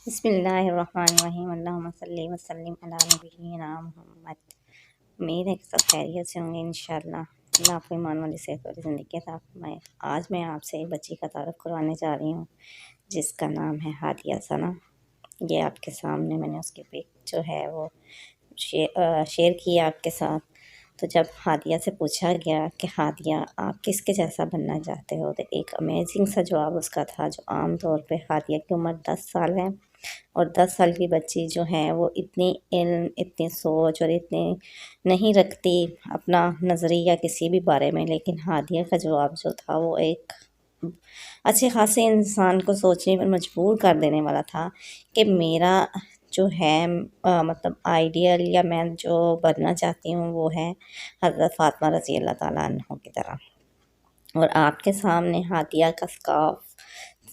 بسم اللہ الرحمن الرحیم، اللہم صلی وسلم علی نبینا محمد۔ امید ہے کہ سب خیریت سے ہوں گے انشاءاللہ۔ اللہ آپ کو ایمان والی صحت والی زندگی عطا فرمائے۔ آج میں آپ سے ایک بچی کا تعارف کروانے جا رہی ہوں جس کا نام ہے ہادیہ ثنا۔ یہ آپ کے سامنے میں نے اس کی پک جو ہے وہ شیئر کی آپ کے ساتھ۔ تو جب ہادیہ سے پوچھا گیا کہ ہادیہ آپ کس کے جیسا بننا چاہتے ہو، تو ایک امیزنگ سا جواب اس کا تھا، جو عام طور پہ ہادیہ کی عمر 10 سال ہے، اور 10 سال کی بچی جو ہیں وہ اتنی علم، اتنی سوچ اور اتنی نہیں رکھتی اپنا نظریہ کسی بھی بارے میں، لیکن ہادیہ کا جواب جو تھا وہ ایک اچھے خاصے انسان کو سوچنے پر مجبور کر دینے والا تھا کہ میرا جو ہے مطلب آئیڈیل یا میں جو بننا چاہتی ہوں وہ ہے حضرت فاطمہ رضی اللہ تعالیٰ عنہ کی طرح۔ اور آپ کے سامنے ہادیہ کا اسکارف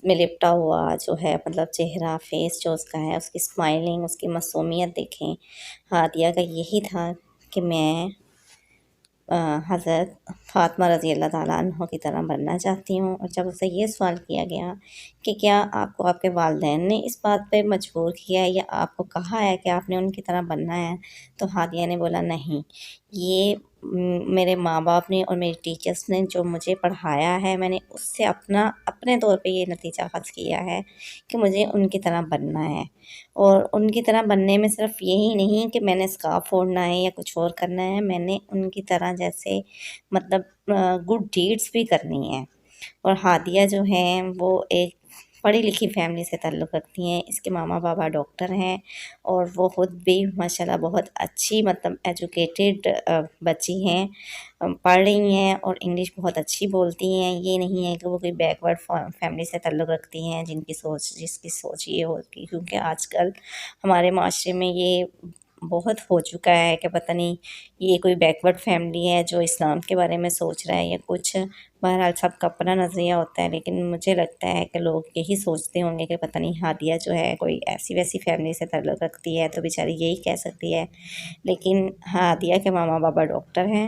میں لپٹا ہوا جو ہے مطلب چہرہ، فیس جو اس کا ہے، اس کی اسمائلنگ، اس کی معصومیت دیکھیں۔ ہادیہ کا یہی تھا کہ میں حضرت فاطمہ رضی اللہ تعالیٰ عنہ کی طرح بننا چاہتی ہوں۔ اور جب اسے یہ سوال کیا گیا کہ کیا آپ کو آپ کے والدین نے اس بات پہ مجبور کیا ہے یا آپ کو کہا ہے کہ آپ نے ان کی طرح بننا ہے، تو ہادیہ نے بولا نہیں، یہ میرے ماں باپ نے اور میری ٹیچرس نے جو مجھے پڑھایا ہے، میں نے اس سے اپنے طور پہ یہ نتیجہ حاصل کیا ہے کہ مجھے ان کی طرح بننا ہے۔ اور ان کی طرح بننے میں صرف یہی نہیں کہ میں نے اسکارف اوڑھنا ہے یا کچھ اور کرنا ہے، میں نے ان کی طرح جیسے مطلب گڈ ڈیڈس بھی کرنی ہیں۔ اور ہادیہ جو ہیں وہ ایک پڑھی لکھی فیملی سے تعلق رکھتی ہیں۔ اس کے ماما بابا ڈاکٹر ہیں اور وہ خود بھی ماشاءاللہ بہت اچھی مطلب ایجوکیٹڈ بچی ہیں، پڑھ رہی ہیں اور انگلش بہت اچھی بولتی ہیں۔ یہ نہیں ہے کہ وہ کوئی بیکورڈ فیملی سے تعلق رکھتی ہیں جس کی سوچ یہ ہوتی، کیونکہ آج کل ہمارے معاشرے میں یہ بہت ہو چکا ہے کہ پتہ نہیں یہ کوئی بیکورڈ فیملی ہے جو اسلام کے بارے میں سوچ رہا ہے یا کچھ۔ بہرحال سب کا اپنا نظریہ ہوتا ہے، لیکن مجھے لگتا ہے کہ لوگ یہی سوچتے ہوں گے کہ پتہ نہیں ہادیہ جو ہے کوئی ایسی ویسی فیملی سے تعلق رکھتی ہے تو بیچاری یہی کہہ سکتی ہے، لیکن ہادیہ کے ماما بابا ڈاکٹر ہیں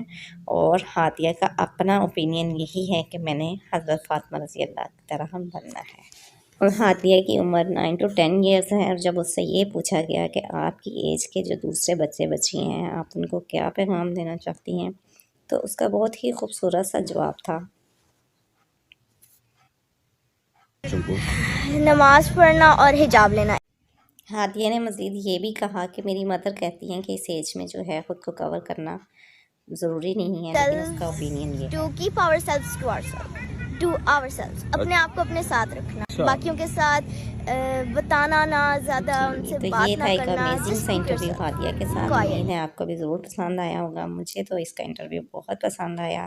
اور ہادیہ کا اپنا اوپینین یہی ہے کہ میں نے حضرت فاطمہ رضی اللہ کی طرح بننا ہے۔ اور ہادیہ کی عمر 9 to 10 ایئرس ہے۔ اور جب اس سے یہ پوچھا گیا کہ آپ کی ایج کے جو دوسرے بچے بچی ہیں آپ ان کو کیا پیغام دینا چاہتی ہیں، تو اس کا بہت ہی خوبصورت سا جواب تھا۔ نماز پڑھنا اور حجاب لینا۔ ہادیہ نے مزید یہ بھی کہا کہ میری مدر کہتی ہیں کہ اس ایج میں جو ہے خود کو کور کرنا ضروری نہیں ہے، لیکن اس کا اوپینین یہ ہے۔ To keep ourselves to ourselves. To ourselves. اپنے آپ کو اپنے ساتھ رکھنا، باقیوں کے ساتھ بتانا نہ، زیادہ ان سے تو بات یہ نہ تھا ایک کرنا۔ امیزنگ سا انٹرویو ہادیہ کے ساتھ۔ Quiet. امید ہے آپ کو بھی ضرور پسند آیا ہوگا۔ مجھے تو اس کا انٹرویو بہت پسند آیا۔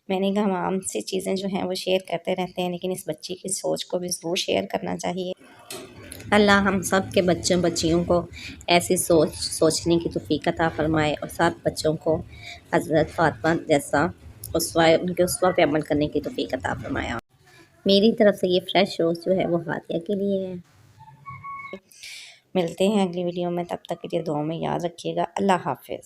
میں نے کہا ہم عام سی چیزیں جو ہیں وہ شیئر کرتے رہتے ہیں، لیکن اس بچی کی سوچ کو بھی ضرور شیئر کرنا چاہیے۔ اللہ ہم سب کے بچیوں کو ایسی سوچنے کی توفیق عطا فرمائے، اور سب بچوں کو حضرت فاطمہ جیسا ان کے اسوہ پہ عمل کرنے کی توفیق عطا فرمایا۔ میری طرف سے یہ فریش روز جو ہے وہ ہادیہ کے لیے ہے۔ ملتے ہیں اگلی ویڈیو میں، تب تک کے لیے دعاؤں میں یاد رکھیے گا۔ اللہ حافظ۔